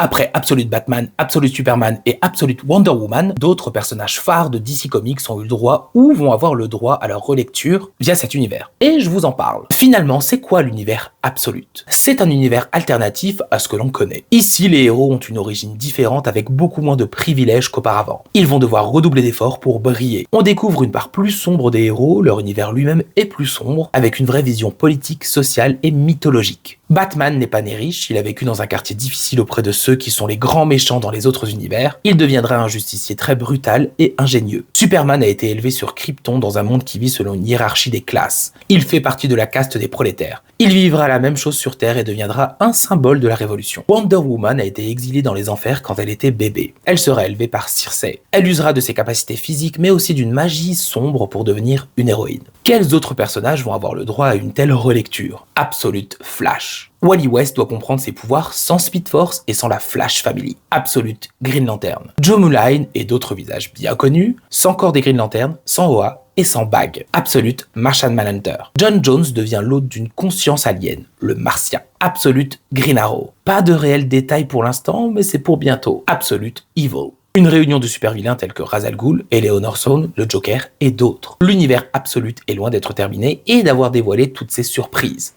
Après Absolute Batman, Absolute Superman et Absolute Wonder Woman, d'autres personnages phares de DC Comics ont eu le droit ou vont avoir le droit à leur relecture via cet univers. Et je vous en parle. Finalement, c'est quoi l'univers Absolute? C'est un univers alternatif à ce que l'on connaît. Ici, les héros ont une origine différente avec beaucoup moins de privilèges qu'auparavant. Ils vont devoir redoubler d'efforts pour briller. On découvre une part plus sombre des héros, leur univers lui-même est plus sombre, avec une vraie vision politique, sociale et mythologique. Batman n'est pas né riche, il a vécu dans un quartier difficile auprès de ceux qui sont les grands méchants dans les autres univers. Il deviendra un justicier très brutal et ingénieux. Superman a été élevé sur Krypton dans un monde qui vit selon une hiérarchie des classes. Il fait partie de la caste des prolétaires. Il vivra la même chose sur Terre et deviendra un symbole de la révolution. Wonder Woman a été exilée dans les enfers quand elle était bébé. Elle sera élevée par Circe. Elle usera de ses capacités physiques mais aussi d'une magie sombre pour devenir une héroïne. Quels autres personnages vont avoir le droit à une telle relecture? Absolute Flash. Wally West doit comprendre ses pouvoirs sans Speed Force et sans la Flash Family. Absolute Green Lantern. Joe Mullane et d'autres visages bien connus, sans corps des Green Lantern, sans OA et sans bague. Absolute Martian Manhunter. John Jones devient l'hôte d'une conscience alien, le Martien. Absolute Green Arrow. Pas de réels détails pour l'instant, mais c'est pour bientôt. Absolute Evil. Une réunion de super-vilains tels que Ra's al Ghul, Eleanor Stone, le Joker et d'autres. L'univers Absolute est loin d'être terminé et d'avoir dévoilé toutes ses surprises.